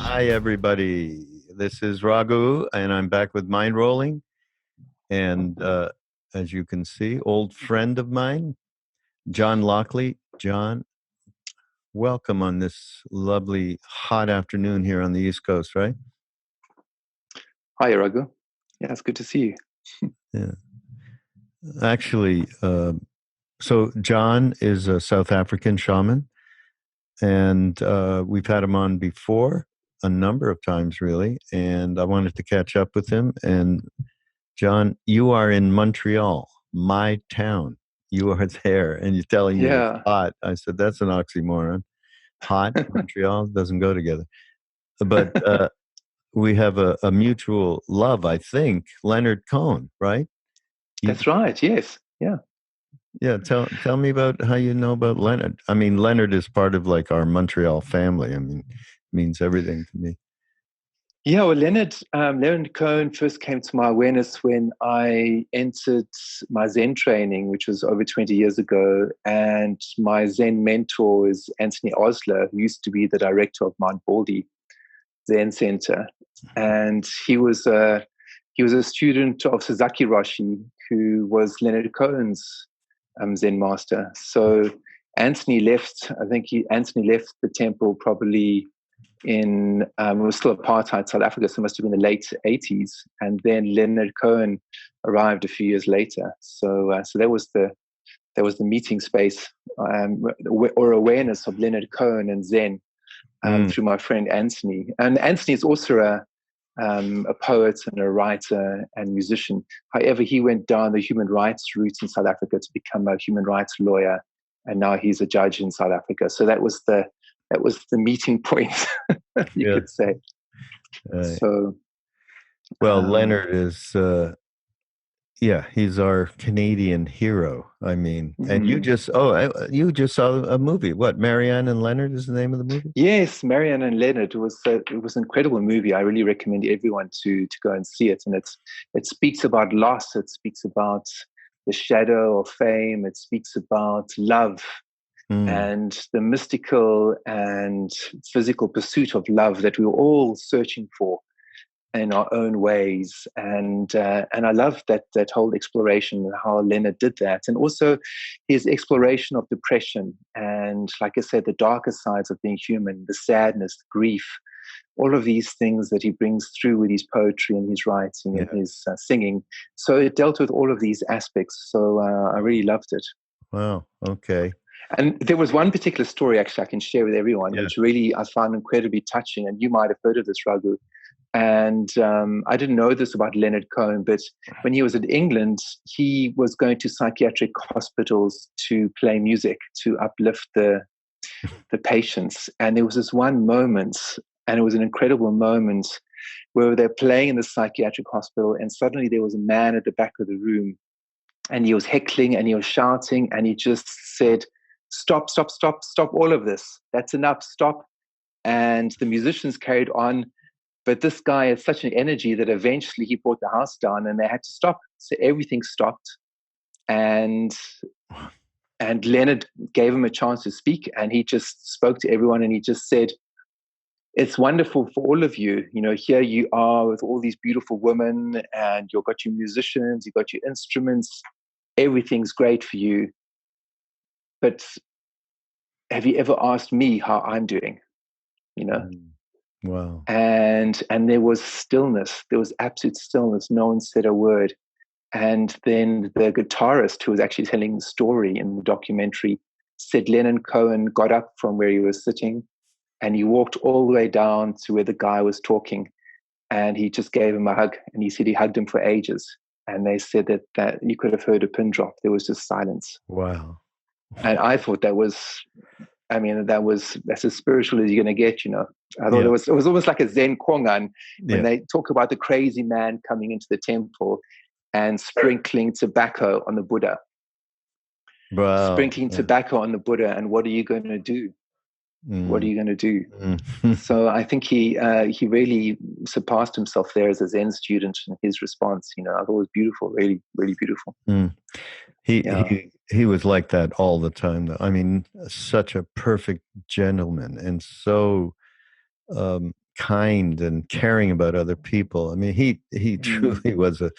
Hi, everybody. This is Raghu, and I'm back with Mindrolling. And as you can see, old friend of mine, John Lockley. John, welcome on this lovely hot afternoon here on the East Coast, right? Hi, Raghu. Yeah, it's good to see you. Yeah. Actually, so John is a South African shaman, and we've had him on before a number of times, really. And I wanted to catch up with him. And John, you are in Montreal, my town. You are there, and you're telling me it's hot. I said, that's an oxymoron. Hot, Montreal doesn't go together. But we have a mutual love, I think, Leonard Cohen, right? That's right, yes. Yeah. Yeah, tell me about how you know about Leonard. I mean, Leonard is part of like our Montreal family. I mean, means everything to me. Yeah, well, Leonard Cohen first came to my awareness when I entered my Zen training, which was over 20 years ago. And my Zen mentor is Anthony Osler, who used to be the director of Mount Baldy Zen Center. And he was a student of Suzaki Roshi, who was Leonard Cohen's Zen master. So Anthony left the temple probably in it was still apartheid South Africa, so it must have been the late 80s, and then Leonard Cohen arrived a few years later. So that was the meeting space or awareness of Leonard Cohen and Zen through my friend Anthony. And Anthony is also a poet and a writer and musician. However, he went down the human rights route in South Africa to become a human rights lawyer, and now he's a judge in South Africa. So that was the meeting point, you could say. So, well, Leonard is, he's our Canadian hero. I mean, and you just saw a movie. What, Marianne and Leonard is the name of the movie? Yes, Marianne and Leonard. It was an incredible movie. I really recommend everyone to go and see it. And it speaks about loss. It speaks about the shadow of fame. It speaks about love. And the mystical and physical pursuit of love that we were all searching for in our own ways. And I love that whole exploration and how Leonard did that. And also his exploration of depression and, like I said, the darker sides of being human, the sadness, the grief, all of these things that he brings through with his poetry and his writing and his singing. So it dealt with all of these aspects. So I really loved it. Wow. Okay. And there was one particular story, actually, I can share with everyone, which really I found incredibly touching. And you might have heard of this, Raghu. And I didn't know this about Leonard Cohen, but when he was in England, he was going to psychiatric hospitals to play music, to uplift the patients. And there was this one moment, and it was an incredible moment, where they're playing in the psychiatric hospital, and suddenly there was a man at the back of the room, and he was heckling and he was shouting, and he just said, "Stop, stop, stop, stop all of this. That's enough, stop." And the musicians carried on. But this guy had such an energy that eventually he brought the house down and they had to stop. So everything stopped. And Leonard gave him a chance to speak, and he just spoke to everyone, and he just said, "It's wonderful for all of you. You know, here you are with all these beautiful women, and you've got your musicians, you've got your instruments. Everything's great for you. But have you ever asked me how I'm doing?" You know? Wow. And there was stillness. There was absolute stillness. No one said a word. And then the guitarist who was actually telling the story in the documentary said Leonard Cohen got up from where he was sitting and he walked all the way down to where the guy was talking, and he just gave him a hug, and he said he hugged him for ages. And they said that you could have heard a pin drop. There was just silence. Wow. And I thought that's as spiritual as you're going to get, you know. I thought it was almost like a Zen Kongan when they talk about the crazy man coming into the temple and sprinkling tobacco on the Buddha. Wow. Sprinkling tobacco on the Buddha, and what are you going to do? What are you going to do? So I think he really surpassed himself there as a Zen student in his response. You know, I thought it was beautiful, really, really beautiful. He was like that all the time, though. I mean, such a perfect gentleman and so kind and caring about other people. I mean, he truly was a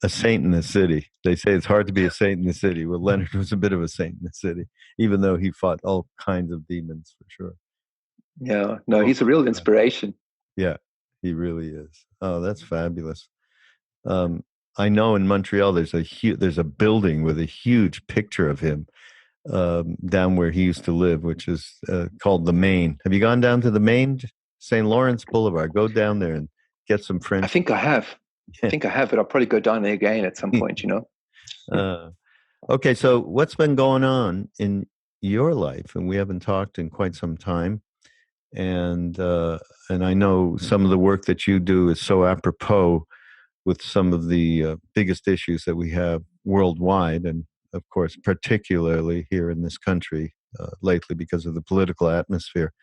saint in the city. They say it's hard to be a saint in the city. Well, Leonard was a bit of a saint in the city, even though he fought all kinds of demons for sure. Yeah, no, he's a real inspiration. Yeah, he really is. Oh, that's fabulous. I know in Montreal there's a building with a huge picture of him down where he used to live, which is called the Main. Have you gone down to the Main, St. Lawrence Boulevard? Go down there and get some French. I think I have. But I'll probably go down there again at some point, you know. Okay, so what's been going on in your life? And we haven't talked in quite some time. And I know some of the work that you do is so apropos with some of the biggest issues that we have worldwide, and of course, particularly here in this country lately because of the political atmosphere.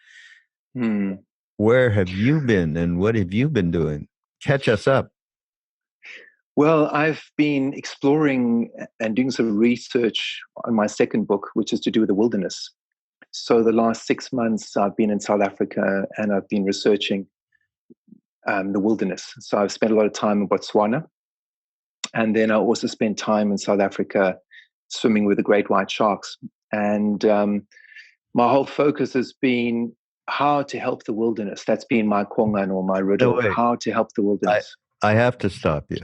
Where have you been and what have you been doing? Catch us up. Well, I've been exploring and doing some research on my second book, which is to do with the wilderness. So the last 6 months, I've been in South Africa and I've been researching the wilderness. So I've spent a lot of time in Botswana. And then I also spent time in South Africa swimming with the great white sharks. And my whole focus has been how to help the wilderness. That's been my kongan or my riddle, how to help the wilderness. I have to stop you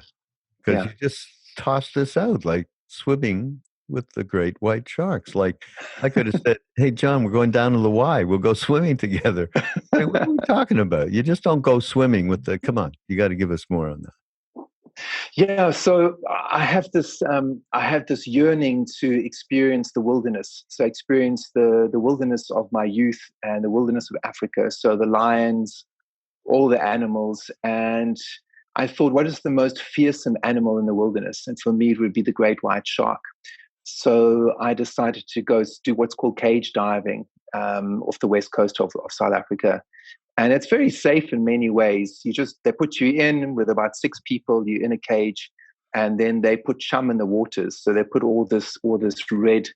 because you just tossed this out like swimming with the great white sharks. Like I could have said, hey, John, we're going down to the Y. We'll go swimming together. I mean, what are we talking about? You just don't go swimming with the, come on, you got to give us more on that. Yeah, so I have this yearning to experience the wilderness. So experience the wilderness of my youth and the wilderness of Africa. So the lions, all the animals. And I thought, what is the most fearsome animal in the wilderness? And for me, it would be the great white shark. So I decided to go do what's called cage diving off the west coast of South Africa. And it's very safe in many ways. They put you in with about 6 people, you're in a cage, and then they put chum in the waters. So they put all this red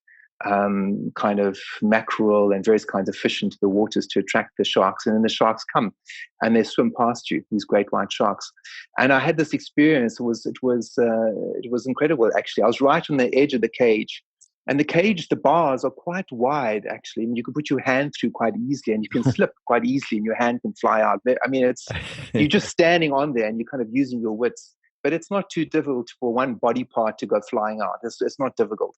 kind of mackerel and various kinds of fish into the waters to attract the sharks. And then the sharks come and they swim past you, these great white sharks. And I had this experience. It was incredible, actually. I was right on the edge of the cage. And the cage, the bars are quite wide, actually. I mean, you can put your hand through quite easily and you can slip quite easily and your hand can fly out. I mean, you're just standing on there and you're kind of using your wits. But it's not too difficult for one body part to go flying out. It's not difficult.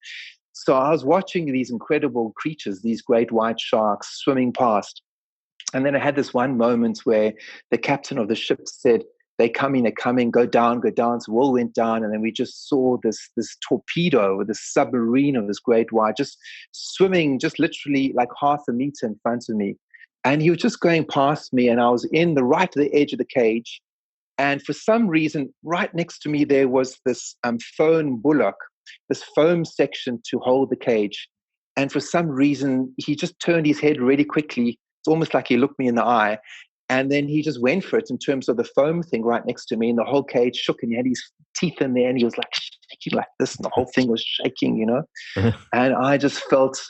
So I was watching these incredible creatures, these great white sharks swimming past. And then I had this one moment where the captain of the ship said, they're coming, go down. So we all went down, and then we just saw this torpedo with this submarine of this great white just swimming just literally like half a meter in front of me. And he was just going past me, and I was in the right at the edge of the cage. And for some reason, right next to me, there was this foam bullock, this foam section to hold the cage. And for some reason, he just turned his head really quickly. It's almost like he looked me in the eye. And then he just went for it in terms of the foam thing right next to me. And the whole cage shook and he had his teeth in there and he was like shaking like this. And the whole thing was shaking, you know. And I just felt,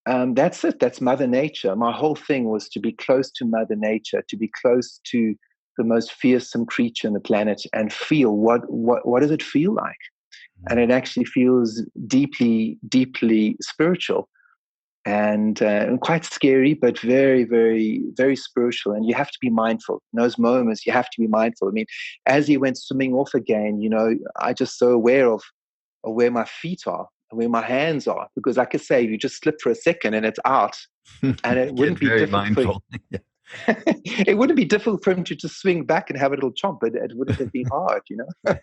that's it. That's Mother Nature. My whole thing was to be close to Mother Nature, to be close to the most fearsome creature on the planet and feel what does it feel like? And it actually feels deeply, deeply spiritual. And quite scary, but very, very, very spiritual. And you have to be mindful. In those moments, you have to be mindful. I mean, as he went swimming off again, you know, I just so aware of where my feet are, and where my hands are. Because like I say, you just slip for a second and it's out. And it wouldn't be difficult. It wouldn't be difficult for him to just swing back and have a little chomp, but it wouldn't have been hard, you know.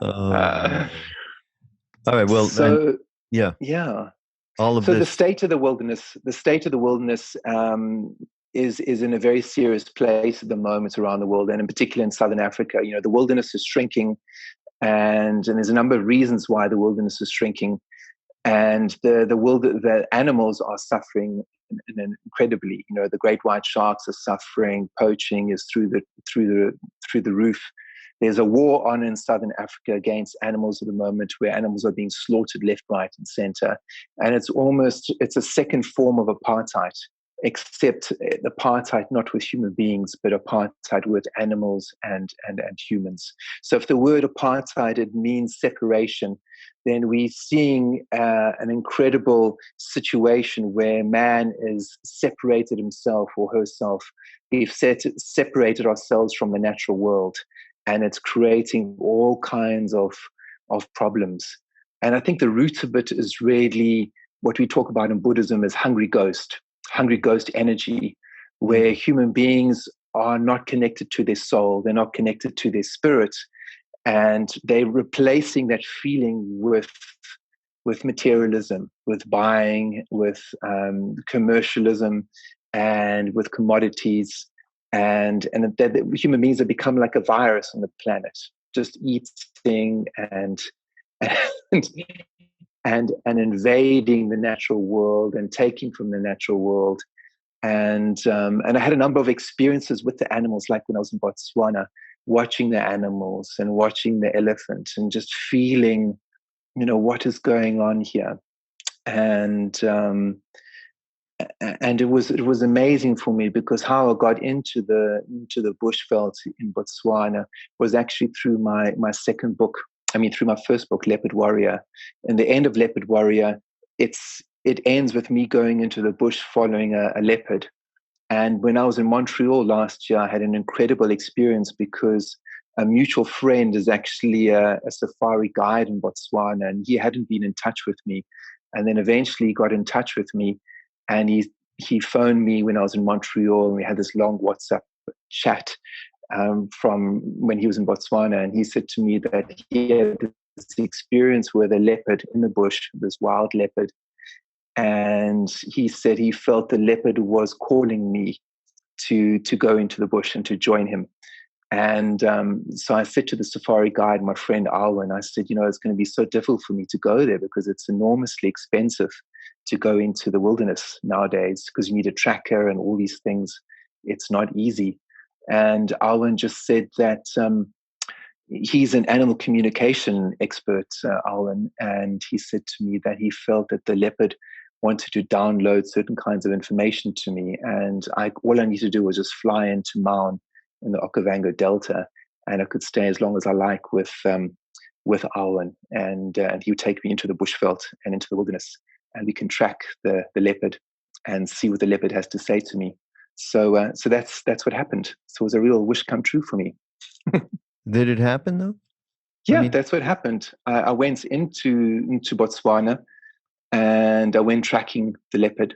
All right. Well, so yeah. All of so this. The state of the wilderness is in a very serious place at the moment around the world, and in particular in Southern Africa. You know, the wilderness is shrinking, and there's a number of reasons why the wilderness is shrinking, and the animals are suffering incredibly. You know, the great white sharks are suffering. Poaching is through the roof. There's a war on in Southern Africa against animals at the moment, where animals are being slaughtered left, right, and center. And it's a second form of apartheid. except apartheid not with human beings, but apartheid with animals and humans. So if the word apartheid, it means separation, then we're seeing an incredible situation where man is separated himself or herself. We've separated ourselves from the natural world, and it's creating all kinds of problems. And I think the root of it is really what we talk about in Buddhism as hungry ghost energy, where human beings are not connected to their soul, they're not connected to their spirit, and they're replacing that feeling with materialism, with buying, with commercialism, and with commodities, and that human beings have become like a virus on the planet, just eating and invading the natural world and taking from the natural world. And I had a number of experiences with the animals, like when I was in Botswana, watching the animals and watching the elephant and just feeling, what is going on here. And it was amazing for me, because how I got into the bushveld in Botswana was actually through my second book. Through my first book, Leopard Warrior. And the end of Leopard Warrior, it ends with me going into the bush following a leopard. And when I was in Montreal last year, I had an incredible experience, because a mutual friend is actually a safari guide in Botswana, and he hadn't been in touch with me. And then eventually he got in touch with me, and he phoned me when I was in Montreal, and we had this long WhatsApp chat from when he was in Botswana. And he said to me that he had this experience with a leopard in the bush, this wild leopard. And he said he felt the leopard was calling me to go into the bush and to join him. And so I said to the safari guide, my friend Alwyn, I said, it's going to be so difficult for me to go there, because it's enormously expensive to go into the wilderness nowadays, because you need a tracker and all these things. It's not easy. And Alwyn just said that he's an animal communication expert, Alwyn, and he said to me that he felt that the leopard wanted to download certain kinds of information to me, and all I need to do was just fly into Maun in the Okavango Delta, and I could stay as long as I like with Alwyn, and he would take me into the bushveld and into the wilderness, and we can track the leopard and see what the leopard has to say to me. So that's what happened. So it was a real wish come true for me. Did it happen though? Yeah, that's what happened. I went into Botswana, and I went tracking the leopard,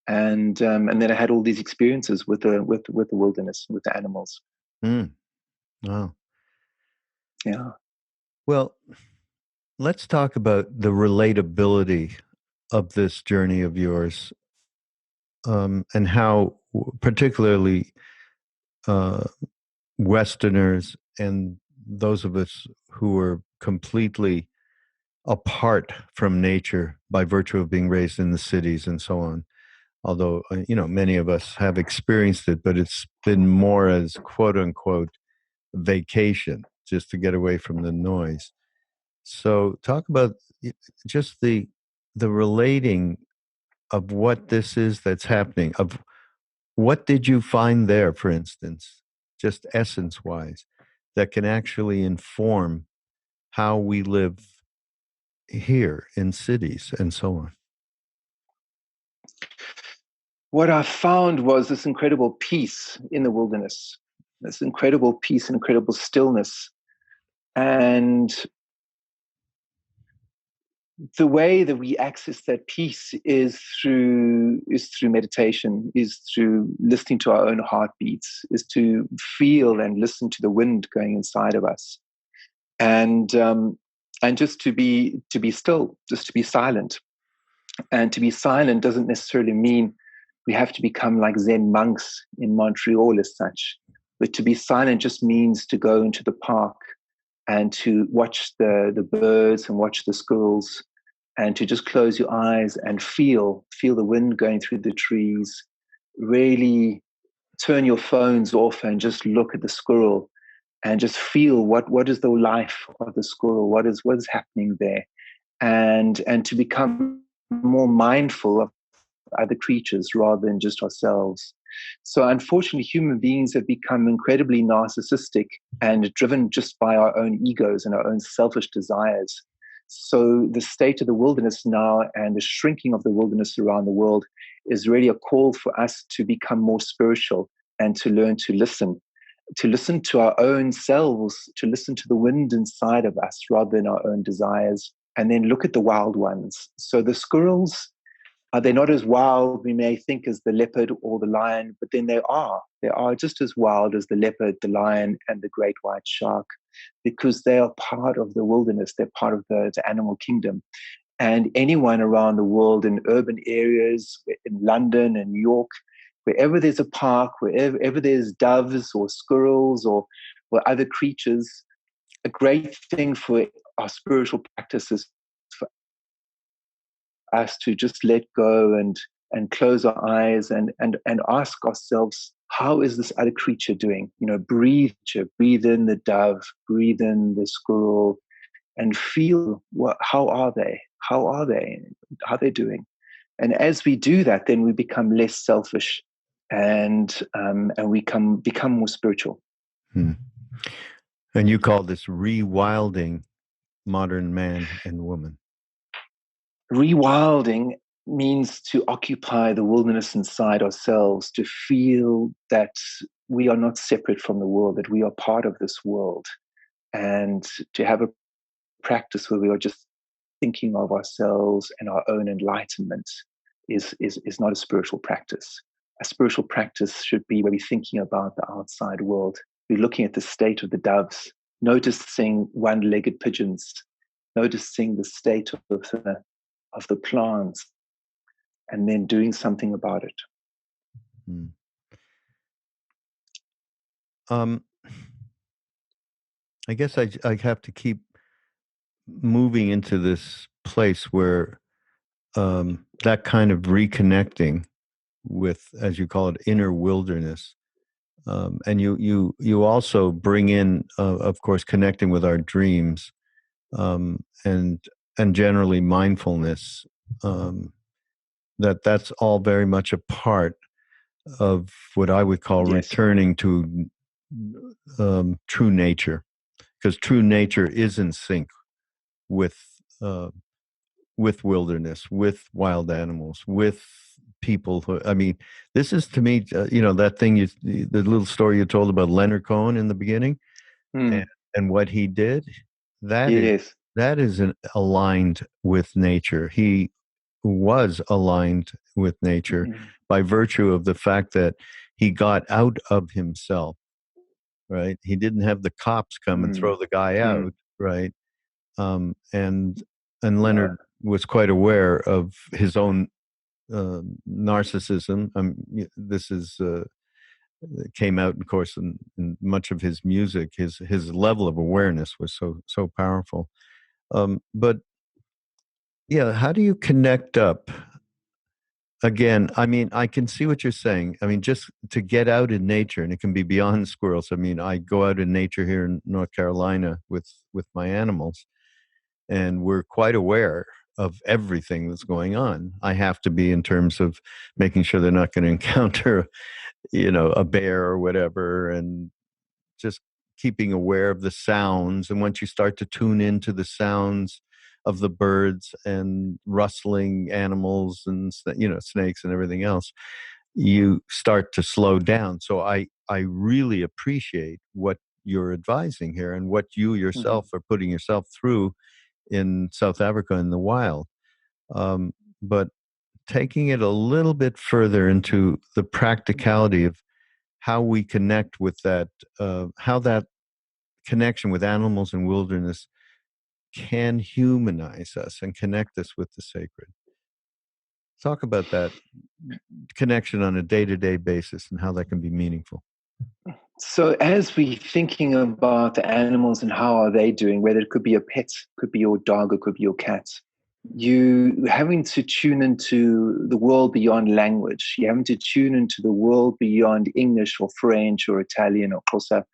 and then I had all these experiences with the wilderness, with the animals. Wow. Yeah. Well, let's talk about the relatability of this journey of yours, and how particularly Westerners and those of us who are completely apart from nature by virtue of being raised in the cities and so on. Although, many of us have experienced it, but it's been more as quote unquote vacation, just to get away from the noise. So talk about just the relating of what this is that's happening. Of what did you find there, for instance, just essence wise, that can actually inform how we live here in cities and so on? What I found was this incredible peace in the wilderness, this incredible peace and incredible stillness. And the way that we access that peace is through meditation, is through listening to our own heartbeats, is to feel and listen to the wind going inside of us, and just to be still, just to be silent. And to be silent doesn't necessarily mean we have to become like Zen monks in Montreal as such, but to be silent just means to go into the park and to watch the birds and watch the squirrels, and to just close your eyes and feel the wind going through the trees. Really turn your phones off and just look at the squirrel and just feel what is the life of the squirrel, what is happening there, and to become more mindful of other creatures rather than just ourselves. So unfortunately, human beings have become incredibly narcissistic and driven just by our own egos and our own selfish desires. So the state of the wilderness now and the shrinking of the wilderness around the world is really a call for us to become more spiritual and to learn to listen to our own selves, to listen to the wind inside of us rather than our own desires, and then look at the wild ones. So the squirrels, they're not as wild, we may think, as the leopard or the lion, but then they are. They are just as wild as the leopard, the lion, and the great white shark, because they are part of the wilderness. They're part of the animal kingdom. And anyone around the world in urban areas, in London and New York, wherever there's a park, wherever there's doves or squirrels or other creatures, a great thing for our spiritual practices for us to just let go and close our eyes and ask ourselves, how is this other creature doing? Breathe in the dove, breathe in the squirrel, and feel how are they? How are they? How are they doing? And as we do that, then we become less selfish, and we become more spiritual. Hmm. And you call this rewilding modern man and woman. Rewilding means to occupy the wilderness inside ourselves, to feel that we are not separate from the world, that we are part of this world, and to have a practice where we are just thinking of ourselves and our own enlightenment is not a spiritual practice. A spiritual practice should be where we're thinking about the outside world. We're looking at the state of the doves, noticing one-legged pigeons, noticing the state of the plants, and then doing something about it. I guess I have to keep moving into this place where that kind of reconnecting with, as you call it, inner wilderness. And you also bring in, of course, connecting with our dreams, and generally mindfulness. That's all very much a part of what I would call returning to true nature, because true nature is in sync with wilderness, with wild animals, with people who, I mean, this is to me, that thing, the little story you told about Leonard Cohen in the beginning, and what he did, that is aligned with nature. He was aligned with nature by virtue of the fact that he got out of himself, right? He didn't have the cops come and throw the guy out, right? And Leonard was quite aware of his own narcissism. This is came out, of course, in much of his music. His level of awareness was so powerful. But yeah, how do you connect up? Again, I mean, I can see what you're saying. I mean, just to get out in nature, and it can be beyond squirrels. I mean, I go out in nature here in North Carolina with my animals, and we're quite aware of everything that's going on. I have to be, in terms of making sure they're not going to encounter, a bear or whatever, and just keeping aware of the sounds. And once you start to tune into the sounds of the birds and rustling animals and, snakes and everything else, you start to slow down. So I really appreciate what you're advising here and what you yourself are putting yourself through in South Africa in the wild. But taking it a little bit further into the practicality of how we connect with that, how that connection with animals and wilderness can humanize us and connect us with the sacred. Talk about that connection on a day-to-day basis and how that can be meaningful. So as we're thinking about the animals and how are they doing, whether it could be a pet, could be your dog, or could be your cat, you having to tune into the world beyond language. You're having to tune into the world beyond English or French or Italian or Xhosa.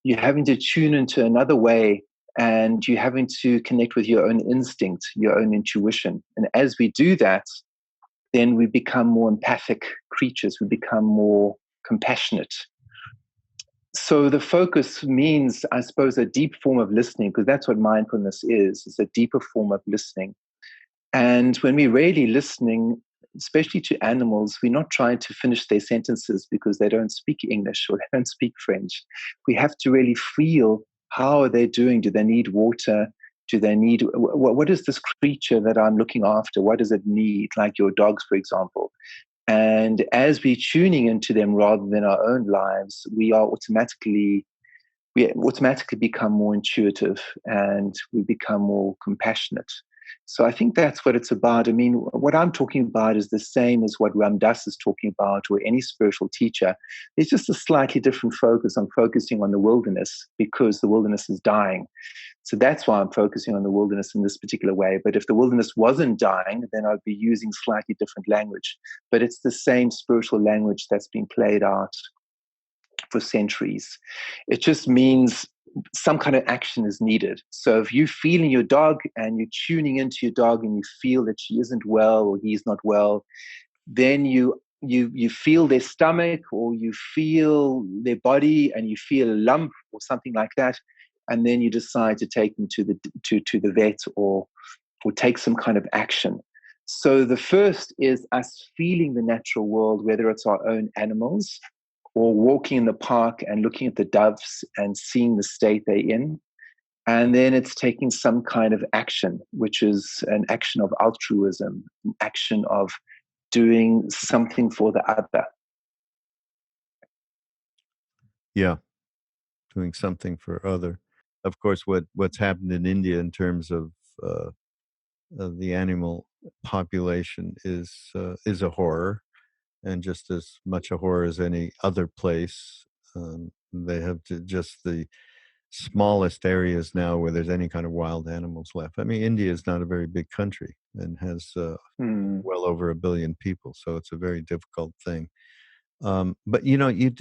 You're having to tune into another way, and you're having to connect with your own instinct, your own intuition. And as we do that, then we become more empathic creatures. We become more compassionate. So the focus means, I suppose, a deep form of listening, because that's what mindfulness is. It's a deeper form of listening. And when we're really listening, especially to animals, we're not trying to finish their sentences because they don't speak English or they don't speak French. We have to really feel, how are they doing? Do they need water? Do they need, what is this creature that I'm looking after? What does it need? Like your dogs, for example. And as we're tuning into them rather than our own lives, we automatically become more intuitive, and we become more compassionate. So I think that's what it's about. I mean, what I'm talking about is the same as what Ram Dass is talking about, or any spiritual teacher. It's just a slightly different focus. I'm focusing on the wilderness because the wilderness is dying. So that's why I'm focusing on the wilderness in this particular way. But if the wilderness wasn't dying, then I'd be using slightly different language. But it's the same spiritual language that's been played out for centuries. It just means some kind of action is needed. So if you're feeling your dog and you're tuning into your dog and you feel that she isn't well or he's not well, then you feel their stomach or you feel their body and you feel a lump or something like that, and then you decide to take them to the vet or take some kind of action. So the first is us feeling the natural world, whether it's our own animals or walking in the park and looking at the doves and seeing the state they're in. And then it's taking some kind of action, which is an action of altruism, an action of doing something for the other. Yeah, doing something for other. Of course, what's happened in India in terms of the animal population is a horror, and just as much a horror as any other place. They have just the smallest areas now where there's any kind of wild animals left. I mean, India is not a very big country and has well over 1 billion people, so it's a very difficult thing. But you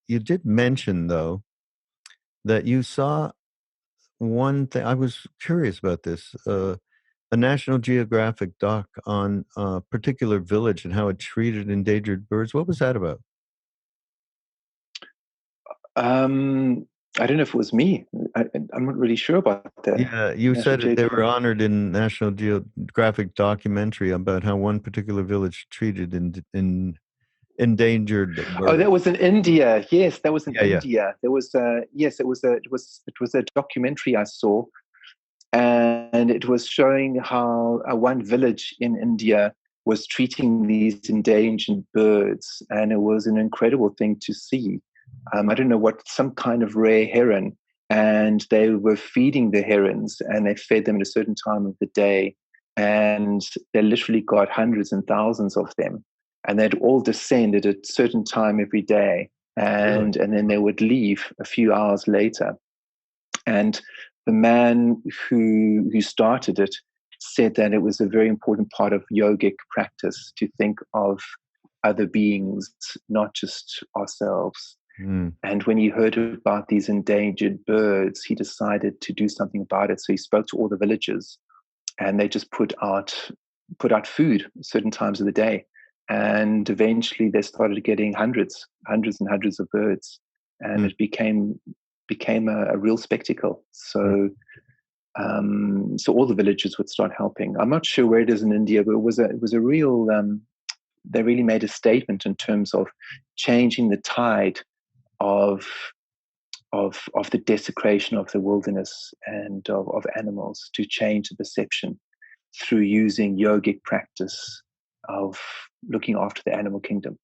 did mention, though, that you saw one thing. I was curious about this. A National Geographic doc on a particular village and how it treated endangered birds. What was that about? I don't know if it was me. I'm not really sure about that. Yeah, you said it, they were honored in National Geographic documentary about how one particular village treated in endangered birds. Oh, that was in India. Yes, that was in Yeah. India. There was it was a documentary I saw, and it was showing how one village in India was treating these endangered birds, and it was an incredible thing to see. I don't know what, some kind of rare heron, and they were feeding the herons, and they fed them at a certain time of the day, and they literally got hundreds and thousands of them, and they'd all descend at a certain time every day, and then they would leave a few hours later. And the man who started it said that it was a very important part of yogic practice to think of other beings, not just ourselves. And when he heard about these endangered birds, he decided to do something about it. So he spoke to all the villagers, and they just put out food at certain times of the day. And eventually they started getting hundreds and hundreds of birds. And it became a real spectacle. So so all the villagers would start helping. I'm not sure where it is in India, but it was a real they really made a statement in terms of changing the tide of the desecration of the wilderness and of animals, to change the perception through using yogic practice of looking after the animal kingdom.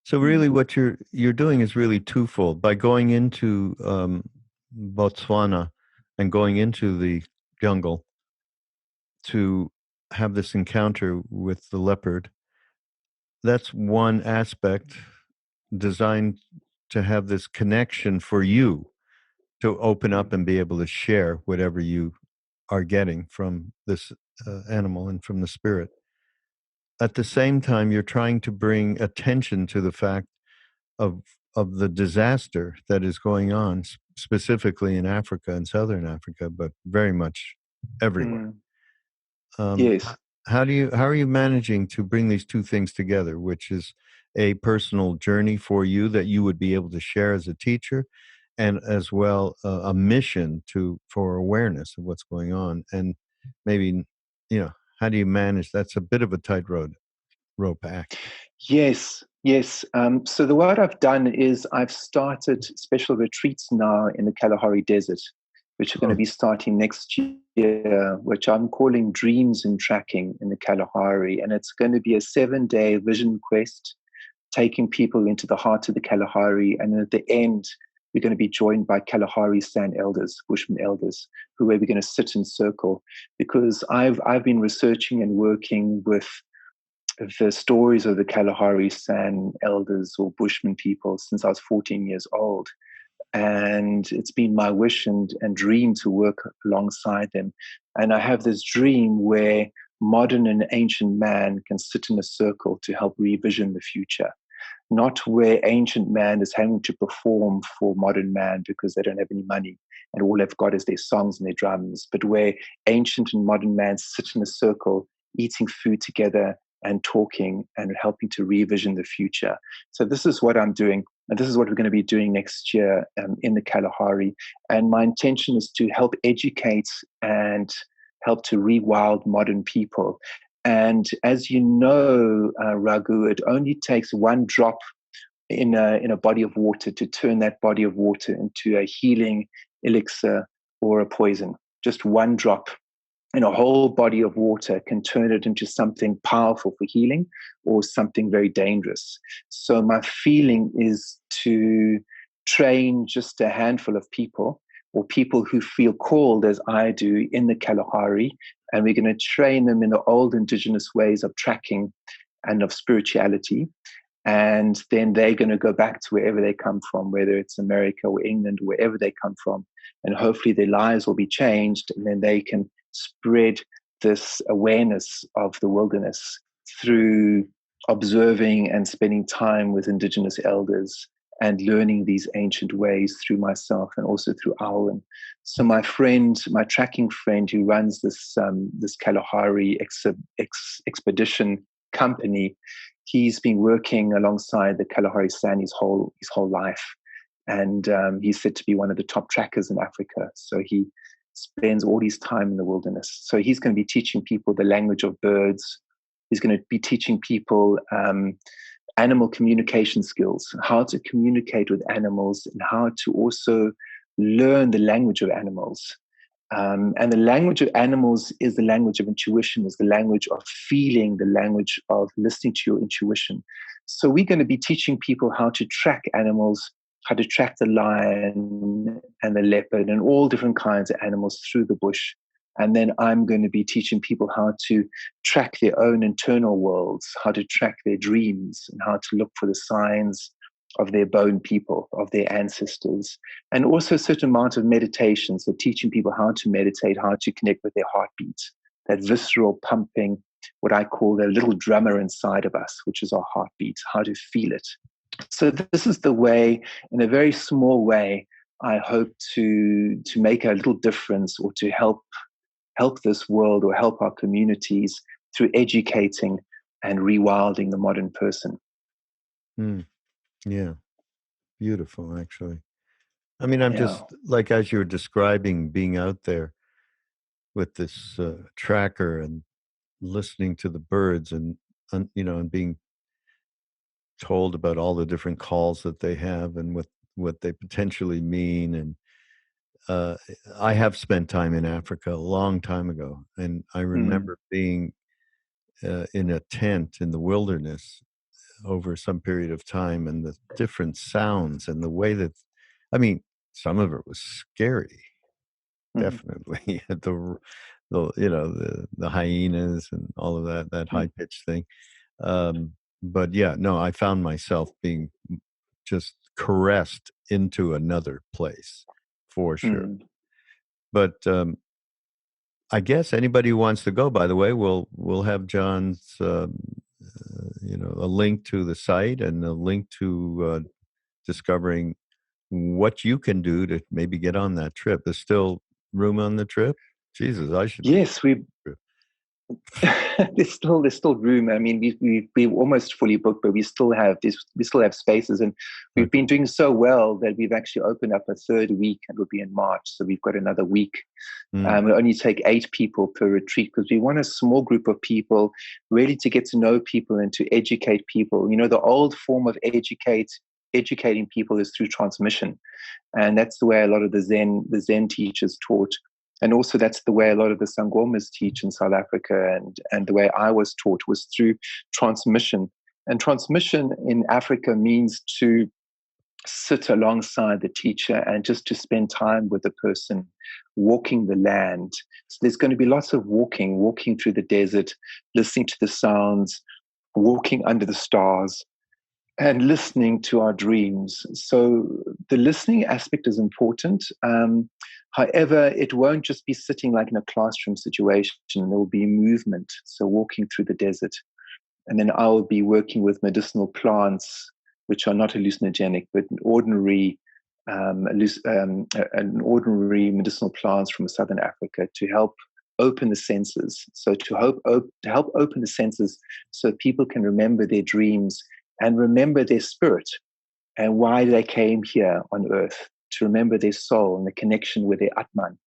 So really what you're doing is really twofold. By going into Botswana and going into the jungle to have this encounter with the leopard, that's one aspect designed to have this connection for you to open up and be able to share whatever you are getting from this animal and from the spirit. At the same time, you're trying to bring attention to the fact of the disaster that is going on, specifically in Africa and Southern Africa, but very much everywhere. Yes. how are you managing to bring these two things together, which is a personal journey for you that you would be able to share as a teacher, and as well a mission to for awareness of what's going on, and maybe how do you manage? That's a bit of a rope act. Yes, yes. So what I've done is I've started special retreats now in the Kalahari Desert, which are going to Oh, be starting next year, which I'm calling Dreams and Tracking in the Kalahari. And it's going to be a 7-day vision quest, taking people into the heart of the Kalahari. And at the end, we're going to be joined by Kalahari San elders, Bushman elders, who are going to sit in circle. Because I've been researching and working with the stories of the Kalahari San elders or Bushman people since I was 14 years old. And it's been my wish and dream to work alongside them. And I have this dream where modern and ancient man can sit in a circle to help revision the future. Not where ancient man is having to perform for modern man because they don't have any money and all they've got is their songs and their drums, but where ancient and modern man sit in a circle, eating food together and talking and helping to revision the future. So this is what I'm doing. And this is what we're going to be doing next year in the Kalahari. And my intention is to help educate and help to rewild modern people. And as you know, Raghu, it only takes one drop in a body of water to turn that body of water into a healing elixir or a poison. Just one drop in a whole body of water can turn it into something powerful for healing or something very dangerous. So my feeling is to train just a handful of people or people who feel called as I do in the Kalahari, and we're going to train them in the old indigenous ways of tracking and of spirituality. And then they're going to go back to wherever they come from, whether it's America or England, wherever they come from. And hopefully their lives will be changed, and then they can spread this awareness of the wilderness through observing and spending time with indigenous elders and learning these ancient ways through myself and also through Awen. So my friend, my tracking friend who runs this Kalahari expedition company, he's been working alongside the Kalahari San his whole life. And he's said to be one of the top trackers in Africa. So he spends all his time in the wilderness. So he's going to be teaching people the language of birds. He's going to be teaching people animal communication skills, how to communicate with animals, and how to also learn the language of animals. And the language of animals is the language of intuition, is the language of feeling, the language of listening to your intuition. So we're going to be teaching people how to track animals, how to track the lion and the leopard and all different kinds of animals through the bush. And then I'm going to be teaching people how to track their own internal worlds, how to track their dreams, and how to look for the signs of their bone people, of their ancestors, and also a certain amount of meditation. So teaching people how to meditate, how to connect with their heartbeat, that visceral pumping, what I call the little drummer inside of us, which is our heartbeat, how to feel it. So this is the way, in a very small way, I hope to make a little difference or to help this world or help our communities through educating and rewilding the modern person. Yeah, beautiful, actually. I mean, I'm Yeah. just like, as you're describing being out there with this tracker and listening to the birds and being told about all the different calls that they have and what they potentially mean. And uh, I have spent time in Africa a long time ago, and I remember being in a tent in the wilderness over some period of time, and the different sounds and the way that, I mean, some of it was scary, definitely. The hyenas and all of that high pitched thing. But yeah, no, I found myself being just caressed into another place for sure. But I guess anybody who wants to go, by the way, we'll have John's a link to the site and a link to discovering what you can do to maybe get on that trip. There's still room on the trip. Jesus, I should be. Yes, we there's still room. I mean, we're almost fully booked, but we still have spaces, and we've been doing so well that we've actually opened up a third week, and we'll be in March. So we've got another week. We only take 8 people per retreat because we want a small group of people really to get to know people and to educate people. You know, the old form of educating people is through transmission, and that's the way a lot of the Zen teachers taught. And also that's the way a lot of the Sangomas teach in South Africa, and the way I was taught was through transmission. And transmission in Africa means to sit alongside the teacher and just to spend time with the person, walking the land. So there's going to be lots of walking through the desert, listening to the sounds, walking under the stars, and listening to our dreams. So the listening aspect is important. However, it won't just be sitting like in a classroom situation. There will be movement. So walking through the desert. And then I will be working with medicinal plants, which are not hallucinogenic, but ordinary medicinal plants from Southern Africa to help open the senses. So to help open the senses so people can remember their dreams and remember their spirit and why they came here on earth, to remember their soul and the connection with their Atman,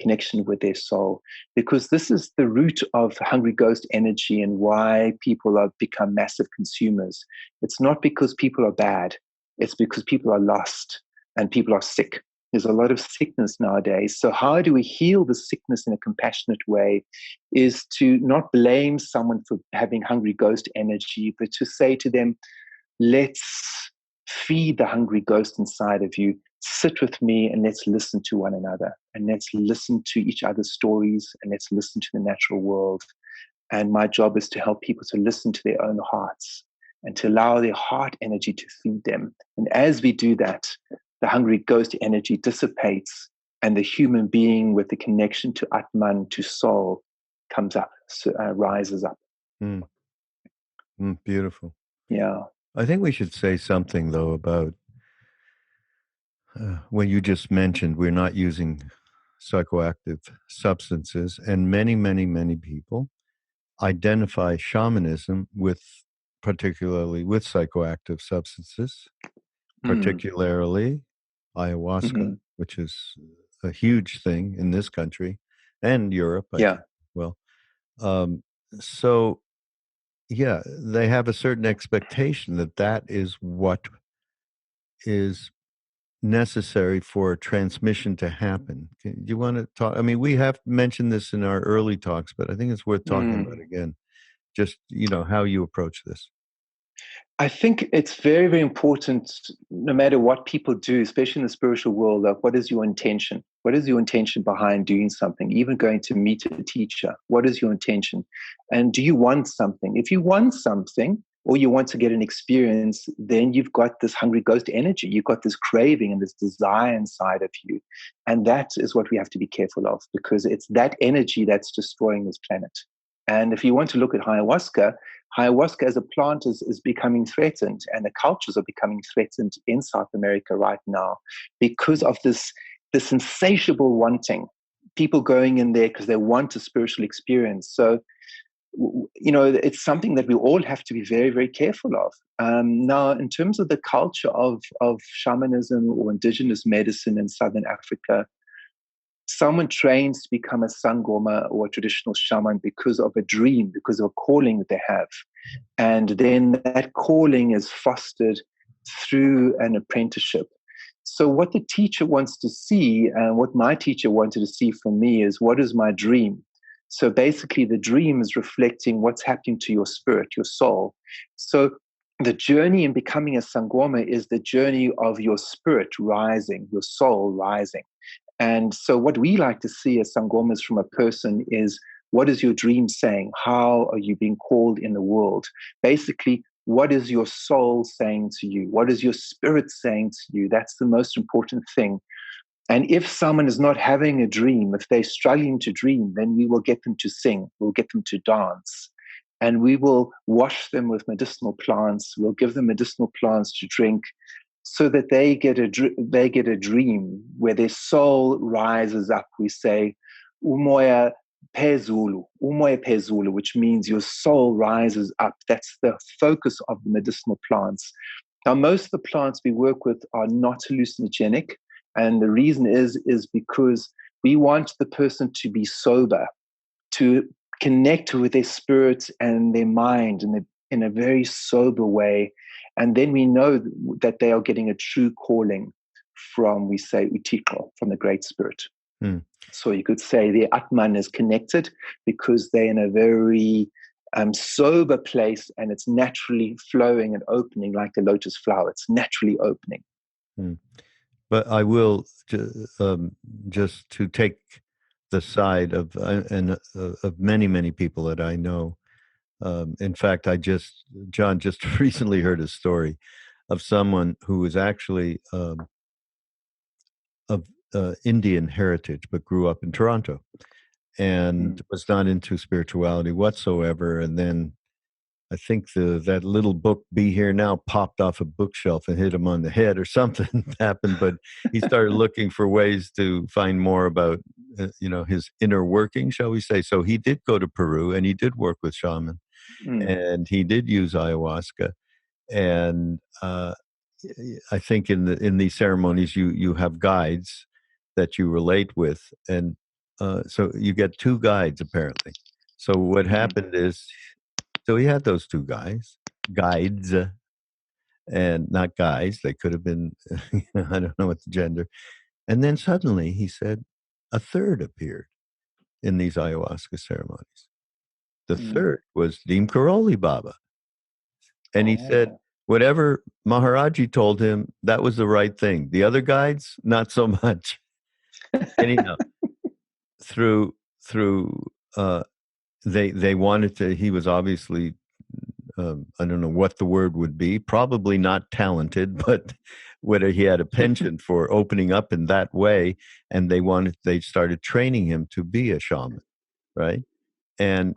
connection with their soul. Because this is the root of hungry ghost energy and why people have become massive consumers. It's not because people are bad. It's because people are lost and people are sick. There's a lot of sickness nowadays. So how do we heal the sickness in a compassionate way is to not blame someone for having hungry ghost energy, but to say to them, let's feed the hungry ghost inside of you. Sit with me and let's listen to one another. And let's listen to each other's stories and let's listen to the natural world. And my job is to help people to listen to their own hearts and to allow their heart energy to feed them. And as we do that, the hungry ghost energy dissipates and the human being with the connection to Atman, to soul, comes up, rises up. Beautiful. Yeah. I think we should say something, though, about when you just mentioned we're not using psychoactive substances, and many, many, many people identify shamanism particularly with psychoactive substances, particularly ayahuasca, which is a huge thing in this country and Europe. I think. Well, so yeah, they have a certain expectation that is what is necessary for transmission to happen. Do you want to talk? I mean, we have mentioned this in our early talks, but I think it's worth talking about again. Just, how you approach this. I think it's very, very important, no matter what people do, especially in the spiritual world, like what is your intention? What is your intention behind doing something? Even going to meet a teacher, what is your intention? And do you want something? If you want something, or you want to get an experience, then you've got this hungry ghost energy. You've got this craving and this desire inside of you. And that is what we have to be careful of, because it's that energy that's destroying this planet. And if you want to look at ayahuasca as a plant is becoming threatened, and the cultures are becoming threatened in South America right now because of this insatiable wanting. People going in there because they want a spiritual experience. So, it's something that we all have to be very, very careful of. Now, in terms of the culture of shamanism or indigenous medicine in Southern Africa, someone trains to become a sangoma or a traditional shaman because of a dream, because of a calling that they have. And then that calling is fostered through an apprenticeship. So what the teacher wants to see, and what my teacher wanted to see from me, is what is my dream? So basically the dream is reflecting what's happening to your spirit, your soul. So the journey in becoming a sangoma is the journey of your spirit rising, your soul rising. And so what we like to see as sangomas from a person is, what is your dream saying? How are you being called in the world? Basically, what is your soul saying to you? What is your spirit saying to you? That's the most important thing. And if someone is not having a dream, if they're struggling to dream, then we will get them to sing, we'll get them to dance. And we will wash them with medicinal plants. We'll give them medicinal plants to drink, so that they get a dream where their soul rises up. We say, Umoya, Phezulu, umoya phezulu, which means your soul rises up. That's the focus of the medicinal plants. Now, most of the plants we work with are not hallucinogenic. And the reason is because we want the person to be sober, to connect with their spirit and their mind in a very sober way. And then we know that they are getting a true calling from, we say, Utiko, from the Great Spirit. Mm. So you could say the Atman is connected because they're in a very sober place, and it's naturally flowing and opening like a lotus flower. It's naturally opening. Mm. But I will just to take the side of of many people that I know. In fact, John just recently heard a story of someone who was actually of Indian heritage, but grew up in Toronto and was not into spirituality whatsoever. And then I think that little book "Be Here Now" popped off a bookshelf and hit him on the head, or something happened. But he started looking for ways to find more about his inner working, shall we say. So he did go to Peru, and he did work with shaman, and he did use ayahuasca. And I think in these ceremonies you have guides that you relate with, and so you get two guides apparently. So what happened is, so he had those two guides, and not guys. They could have been, I don't know what the gender. And then suddenly he said, a third appeared in these ayahuasca ceremonies. The third was Deem Karoli Baba. And he said, whatever Maharaji told him, that was the right thing. The other guides, not so much. Anyhow, through they wanted to. He was obviously, I don't know what the word would be. Probably not talented, but whether he had a penchant for opening up in that way, and they started training him to be a shaman, right? And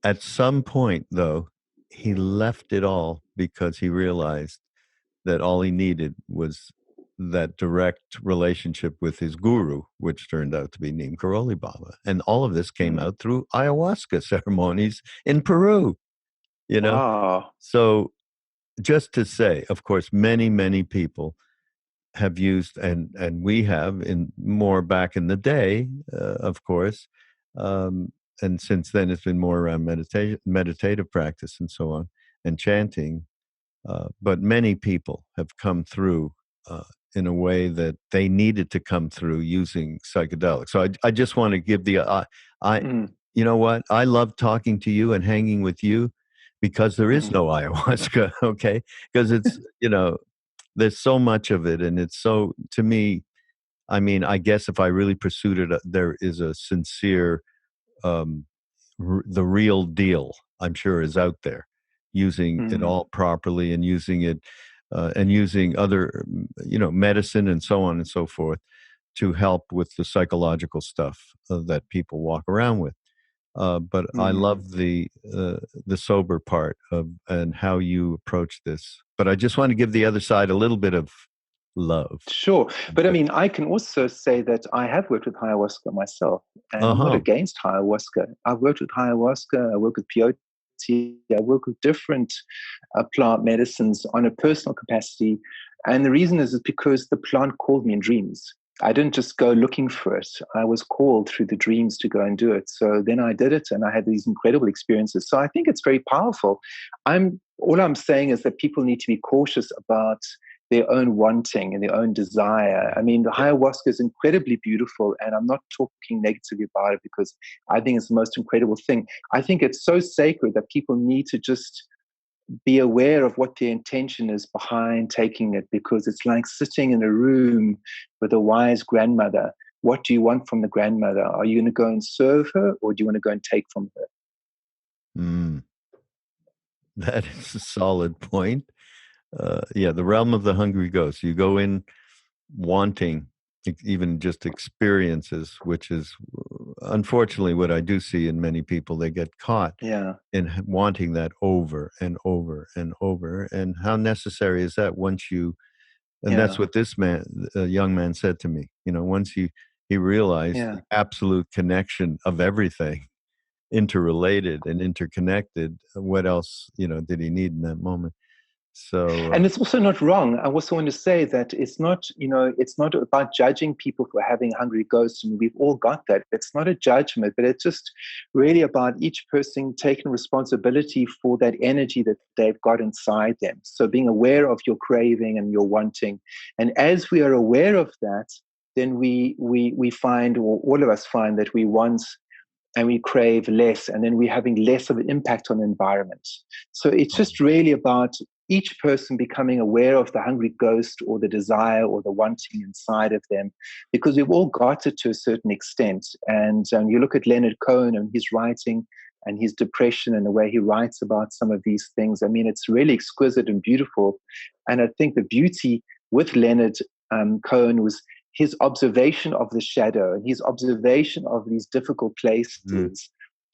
at some point, though, he left it all because he realized that all he needed was that direct relationship with his guru, which turned out to be Neem Karoli Baba. And all of this came out through ayahuasca ceremonies in Peru, Wow. So just to say, of course, many people have used, and we have in more back in the day, of course, and since then it's been more around meditative practice and so on, and chanting. But many people have come through in a way that they needed to come through using psychedelics. So I just want to give you know what? I love talking to you and hanging with you because there is no ayahuasca, okay? Because it's, there's so much of it. And it's so, to me, I mean, I guess if I really pursued it, there is a sincere, the real deal, I'm sure, is out there, using it all properly and using it and using other, medicine and so on and so forth to help with the psychological stuff that people walk around with. But I love the sober part of and how you approach this. But I just want to give the other side a little bit of love. Sure. But I mean, I can also say that I have worked with ayahuasca myself, and I'm not against ayahuasca. I've worked with ayahuasca, I work with peyote, I work with different plant medicines on a personal capacity. And the reason is because the plant called me in dreams. I didn't just go looking for it. I was called through the dreams to go and do it. So then I did it, and I had these incredible experiences. So I think it's very powerful. All I'm saying is that people need to be cautious about their own wanting and their own desire. I mean, the ayahuasca is incredibly beautiful, and I'm not talking negatively about it because I think it's the most incredible thing. I think it's so sacred that people need to just be aware of what their intention is behind taking it, because it's like sitting in a room with a wise grandmother. What do you want from the grandmother? Are you going to go and serve her, or do you want to go and take from her? That is a solid point. The realm of the hungry ghost. You go in wanting even just experiences, which is unfortunately what I do see in many people. They get caught in wanting that over and over and over. And how necessary is that once you, and that's what this young man said to me, once he realized Yeah. the absolute connection of everything, interrelated and interconnected. What else, did he need in that moment? So, And it's also not wrong. I also want to say that it's not, it's not about judging people for having hungry ghosts. And we've all got that. It's not a judgment, but it's just really about each person taking responsibility for that energy that they've got inside them. So being aware of your craving and your wanting. And as we are aware of that, then we find, or all of us find, that we want and we crave less, and then we're having less of an impact on the environment. So it's just really about each person becoming aware of the hungry ghost or the desire or the wanting inside of them, because we've all got it to a certain extent. And you look at Leonard Cohen and his writing and his depression and the way he writes about some of these things. I mean, it's really exquisite and beautiful. And I think the beauty with Leonard Cohen was his observation of the shadow and his observation of these difficult places.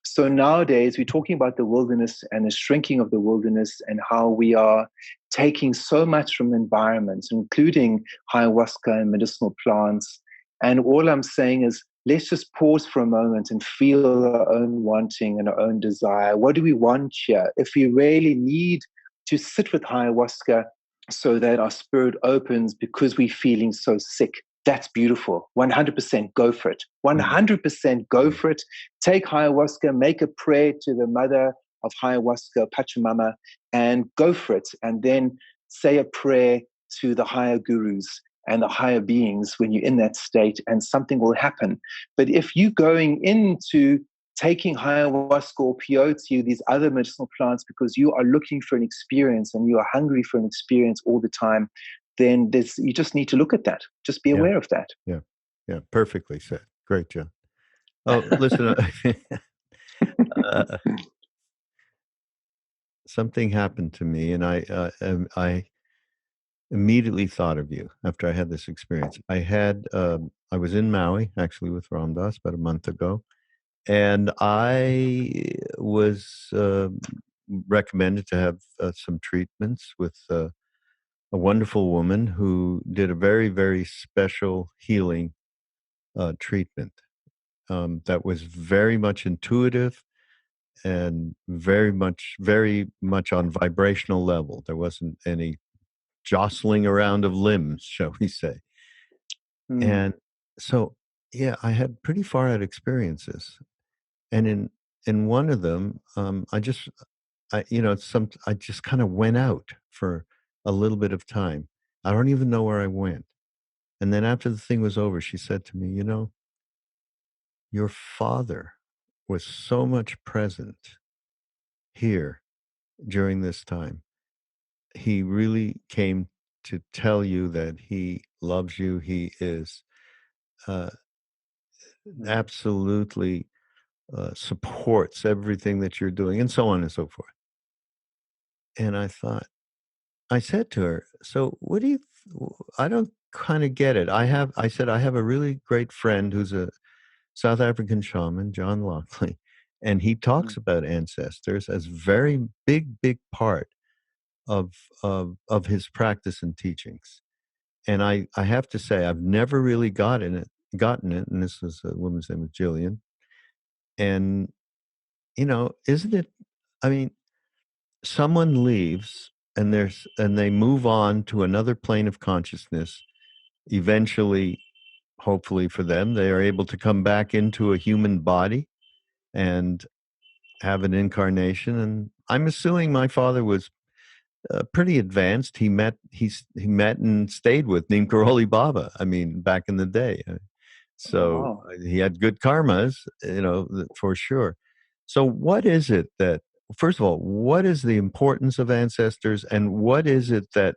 So nowadays, we're talking about the wilderness and the shrinking of the wilderness and how we are taking so much from the environment, including ayahuasca and medicinal plants. And all I'm saying is, let's just pause for a moment and feel our own wanting and our own desire. What do we want here? If we really need to sit with ayahuasca so that our spirit opens because we're feeling so sick, that's beautiful. 100% go for it. 100% go for it. Take ayahuasca, make a prayer to the mother of ayahuasca, Pachamama, and go for it. And then say a prayer to the higher gurus and the higher beings when you're in that state, and something will happen. But if you're going into taking ayahuasca or peyote, these other medicinal plants, because you are looking for an experience and you are hungry for an experience all the time, then you just need to look at that. Just be aware of that. Yeah. Yeah. Perfectly said. Great, John. Oh, listen, something happened to me, and I immediately thought of you after I had this experience. I was in Maui, actually, with Ramdas about a month ago, and I was recommended to have some treatments with a wonderful woman who did a very, very special healing treatment that was very much intuitive and very much on vibrational level. There wasn't any jostling around of limbs, shall we say. And so, yeah, I had pretty far out experiences. And in one of them, I just kind of went out for a little bit of time. I don't even know where I went. And then after the thing was over, she said to me, your father was so much present here during this time. He really came to tell you that he loves you. He is uh, absolutely supports everything that you're doing, and so on and so forth. And I said to her, so what do you, I don't kind of get it. I said, I have a really great friend who's a South African shaman, John Lockley, and he talks about ancestors as very big part of his practice and teachings. And I have to say, I've never really gotten it. And this is a woman's name was Jillian. And isn't it? I mean, someone leaves and they move on to another plane of consciousness. Eventually, hopefully for them, they are able to come back into a human body and have an incarnation. And I'm assuming my father was pretty advanced. He met and stayed with Neem Karoli Baba. I mean, back in the day. So he had good karmas, for sure. So what is it that, first of all, what is the importance of ancestors, and what is it that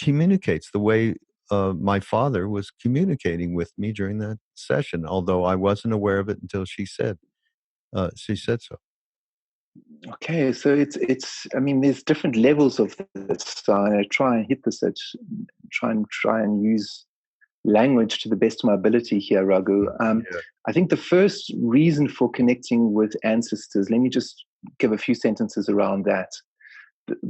communicates the way my father was communicating with me during that session? Although I wasn't aware of it until she said so. Okay, so it's. I mean, there's different levels of this. So I try and hit this at try and use language to the best of my ability here, Raghu. I think the first reason for connecting with ancestors. Let me just give a few sentences around that.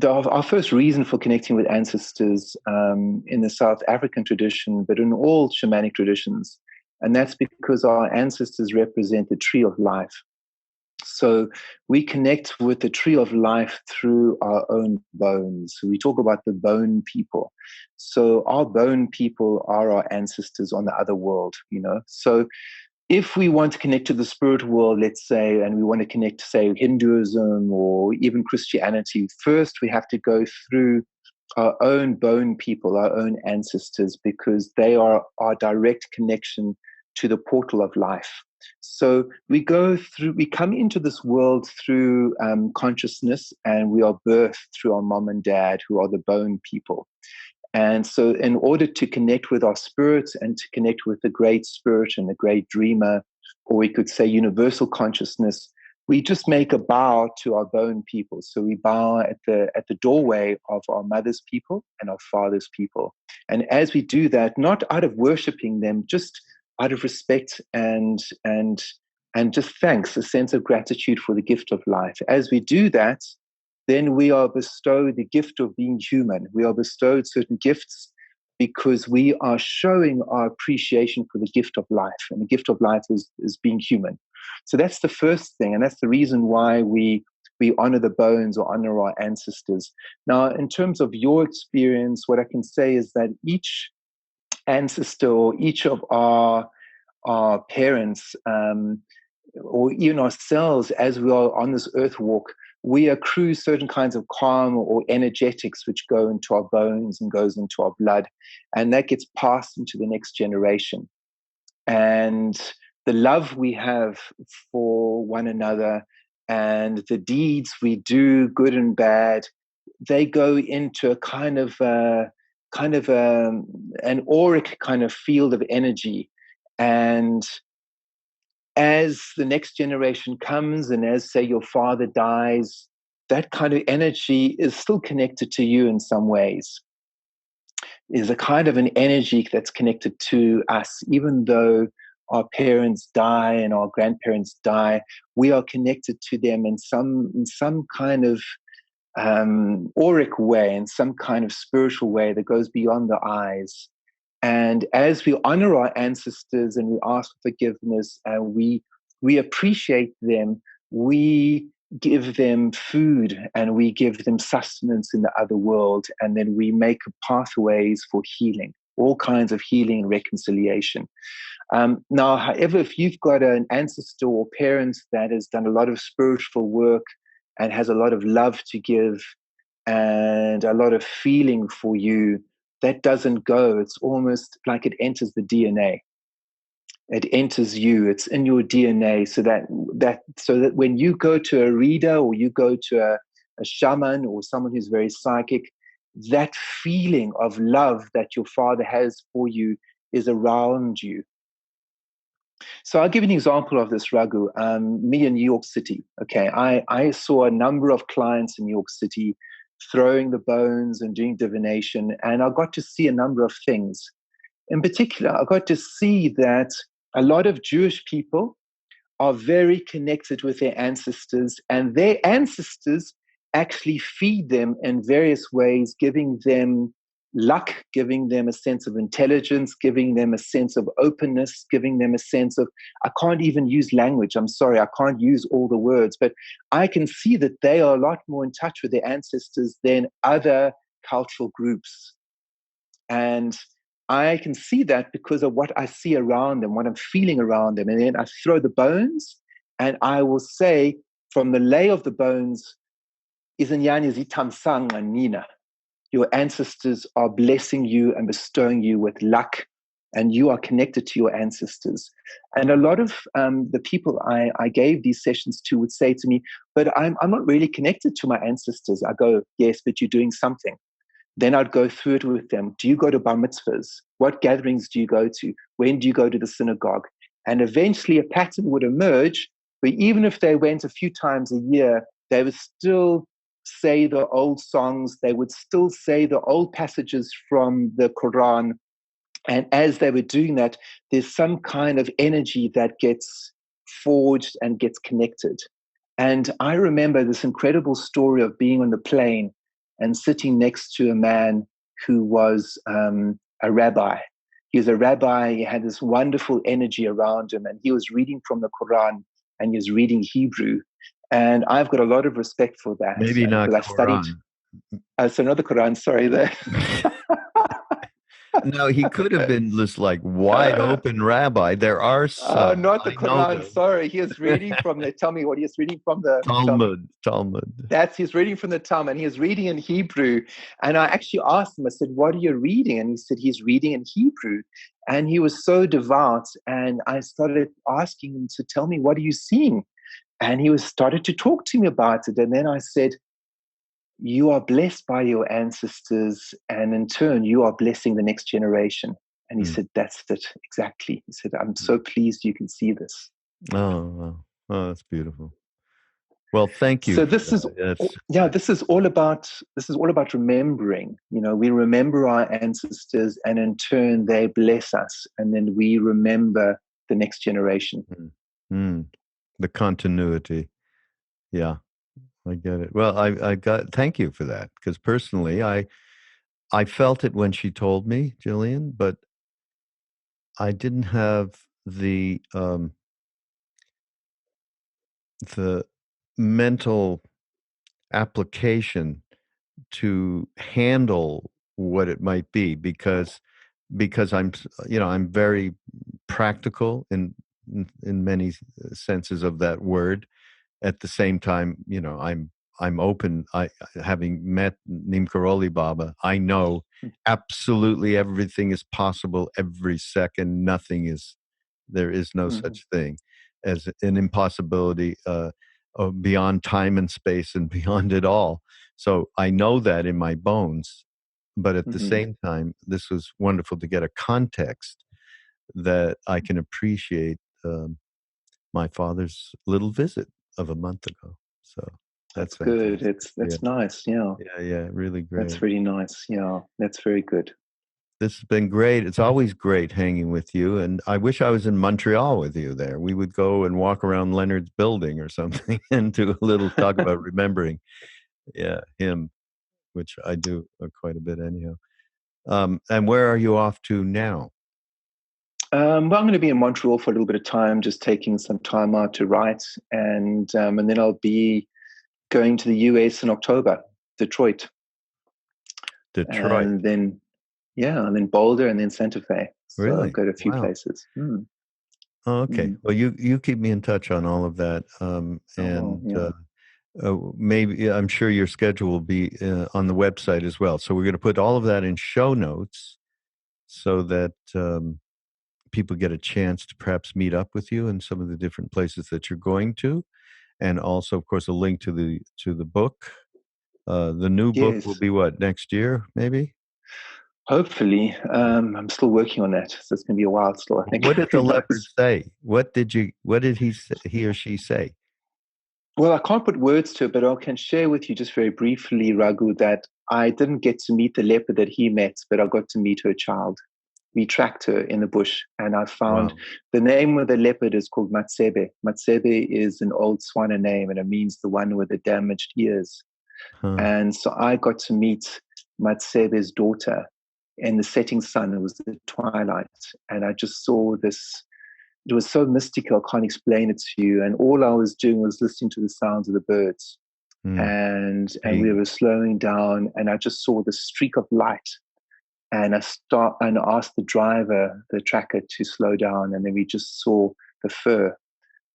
Our first reason for connecting with ancestors in the South African tradition, but in all shamanic traditions, And that's because our ancestors represent the tree of life. So we connect with the tree of life through our own bones. So we talk about the bone people. So our bone people are our ancestors on the other world, So if we want to connect to the spirit world, let's say, and we want to connect to, say, Hinduism or even Christianity, first we have to go through our own bone people, our own ancestors, because they are our direct connection to the portal of life. So we come into this world through consciousness, and we are birthed through our mom and dad, who are the bone people. And so in order to connect with our spirits and to connect with the great spirit and the great dreamer, or we could say universal consciousness, we just make a bow to our bone people. So we bow at the doorway of our mother's people and our father's people. And as we do that, not out of worshiping them, just out of respect and just thanks, a sense of gratitude for the gift of life. As we do that, then we are bestowed the gift of being human. We are bestowed certain gifts because we are showing our appreciation for the gift of life. And the gift of life is being human. So that's the first thing. And that's the reason why we honor the bones or honor our ancestors. Now, in terms of your experience, what I can say is that each ancestor or each of our parents, or even ourselves, as we are on this earth walk, we accrue certain kinds of calm or energetics which go into our bones and goes into our blood, and that gets passed into the next generation. And the love we have for one another and the deeds we do, good and bad, they go into a kind of an auric kind of field of energy. And as the next generation comes, and as, say, your father dies, that kind of energy is still connected to you in some ways. Is a kind of an energy that's connected to us. Even though our parents die and our grandparents die, we are connected to them in some kind of auric way, in some kind of spiritual way that goes beyond the eyes. And as we honor our ancestors and we ask for forgiveness and we appreciate them, we give them food and we give them sustenance in the other world. And then we make pathways for healing, all kinds of healing and reconciliation. Now, however, if you've got an ancestor or parents that has done a lot of spiritual work and has a lot of love to give and a lot of feeling for you, that doesn't go. It's almost like it enters the DNA. It enters you. It's in your DNA. So that when you go to a reader or you go to a shaman or someone who's very psychic, that feeling of love that your father has for you is around you. So I'll give you an example of this, Raghu. Me in New York City. Okay, I saw a number of clients in New York City throwing the bones and doing divination, and I got to see a number of things. In particular, I got to see that a lot of Jewish people are very connected with their ancestors, and their ancestors actually feed them in various ways, giving them luck, giving them a sense of intelligence, giving them a sense of openness, giving them a sense of, I can't even use language. I'm sorry, I can't use all the words, but I can see that they are a lot more in touch with their ancestors than other cultural groups. And I can see that because of what I see around them, what I'm feeling around them. And then I throw the bones and I will say from the lay of the bones, Izinyani zitamsanga nina. Your ancestors are blessing you and bestowing you with luck, and you are connected to your ancestors. And a lot of the people I gave these sessions to would say to me, but I'm not really connected to my ancestors. I go, yes, but you're doing something. Then I'd go through it with them. Do you go to bar mitzvahs? What gatherings do you go to? When do you go to the synagogue? And eventually a pattern would emerge where even if they went a few times a year, they would still say the old songs. They would still say the old passages from the Quran. And as they were doing that, there's some kind of energy that gets forged and gets connected. And I remember this incredible story of being on the plane and sitting next to a man who was a rabbi. He was a rabbi. He had this wonderful energy around him, and he was reading from the Quran, and he was reading Hebrew. And I've got a lot of respect for that. Maybe not because I studied. Quran. So not the Quran. Sorry, there. No, he could have been this like wide open rabbi. There are some. Not the I know Quran. them. Sorry, he is reading from the. Tell me what he is reading from the Talmud. He's reading from the Talmud, and he is reading in Hebrew. And I actually asked him. I said, "What are you reading?" And he said, "He's reading in Hebrew." And he was so devout. And I started asking him to tell me, "What are you seeing?" And he started to talk to me about it. And then I said, "You are blessed by your ancestors, and in turn, you are blessing the next generation." And he said, "That's it, exactly." He said, "I'm so pleased you can see this." Oh, wow. Oh, that's beautiful. Well, thank you. So this is all about remembering. We remember our ancestors, and in turn, they bless us, and then we remember the next generation. The continuity. Yeah. I get it. Well, thank you for that, because personally, I felt it when she told me, Jillian, but I didn't have the mental application to handle what it might be, because I'm very practical in many senses of that word. At the same time, I'm open. Having met Neem Karoli Baba, I know absolutely everything is possible every second. There is no such thing as an impossibility beyond time and space and beyond it all. So I know that in my bones, but at the same time, this was wonderful to get a context that I can appreciate my father's little visit of a month ago. So that's good. fantastic. That's nice. Yeah. Yeah, really great. That's really nice. Yeah, that's very good. This has been great. It's always great hanging with you. And I wish I was in Montreal with you there. We would go and walk around Leonard's building or something and do a little talk about remembering him, which I do quite a bit anyhow. And where are you off to now? Well, I'm going to be in Montreal for a little bit of time, just taking some time out to write. And then I'll be going to the US in October, Detroit. And then Boulder, and then Santa Fe. So really? I've got a few places. Oh, okay. Well, you keep me in touch on all of that. Maybe I'm sure your schedule will be on the website as well. So we're going to put all of that in show notes so that people get a chance to perhaps meet up with you in some of the different places that you're going to, and also, of course, a link to the book. The new book will be what, next year, maybe? Hopefully. I'm still working on that, so it's going to be a while still, I think. What did the leopard say? What did he or she say? Well, I can't put words to it, but I can share with you just very briefly, Raghu, that I didn't get to meet the leopard that he met, but I got to meet her child. We tracked her in the bush, and I found the name of the leopard is called Matsebe. Matsebe is an old Swana name, and it means the one with the damaged ears. And so I got to meet Matsebe's daughter in the setting sun. It was the twilight, and I just saw this. It was so mystical, I can't explain it to you. And all I was doing was listening to the sounds of the birds. And we were slowing down, and I just saw this streak of light. And I asked the driver, the tracker, to slow down. And then we just saw the fur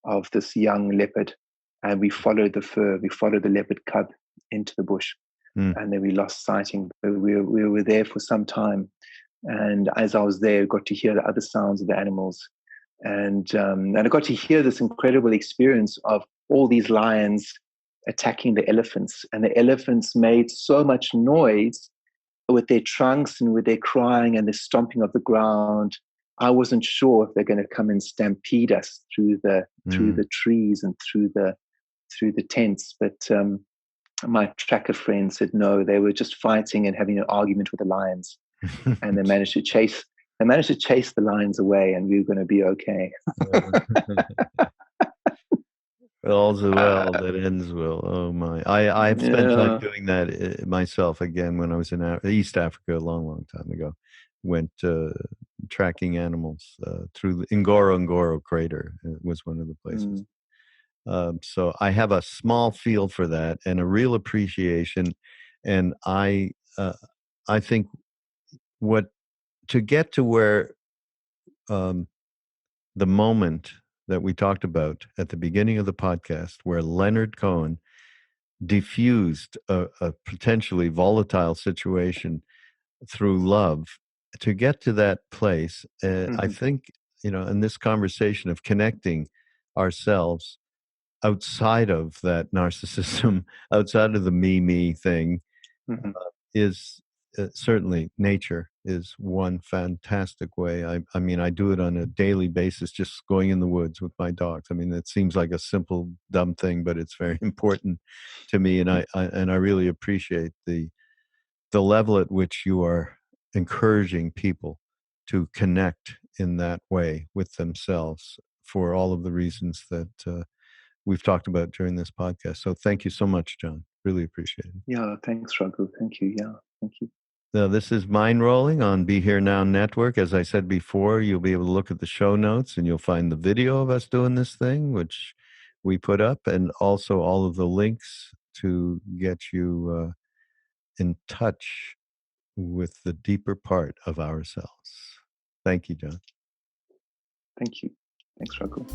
of this young leopard. And we followed the fur. We followed the leopard cub into the bush. And then we lost sighting. But we were there for some time. And as I was there, I got to hear the other sounds of the animals. And I got to hear this incredible experience of all these lions attacking the elephants. And the elephants made so much noise with their trunks and with their crying and the stomping of the ground. I wasn't sure if they're going to come and stampede us through the trees and through the tents. But my tracker friend said no, they were just fighting and having an argument with the lions, and they managed to chase the lions away, and we were going to be okay. All's well that ends well. Oh my! I've spent time doing that myself again when I was in East Africa a long time ago. Went to tracking animals through the Ngoro crater. Was one of the places. So I have a small feel for that and a real appreciation, and I think to get to where the moment that we talked about at the beginning of the podcast, where Leonard Cohen diffused a potentially volatile situation through love, to get to that place, I think, in this conversation of connecting ourselves outside of that narcissism, outside of the me thing, is certainly nature is one fantastic way. I mean, I do it on a daily basis, just going in the woods with my dogs. I mean, it seems like a simple, dumb thing, but it's very important to me. And I really appreciate the level at which you are encouraging people to connect in that way with themselves for all of the reasons that we've talked about during this podcast. So thank you so much, John. Really appreciate it. Yeah, thanks, Raghu. Thank you. Yeah, thank you. Now, this is Mindrolling on Be Here Now Network. As I said before, you'll be able to look at the show notes and you'll find the video of us doing this thing, which we put up, and also all of the links to get you in touch with the deeper part of ourselves. Thank you, John. Thank you. Thanks, Raghu.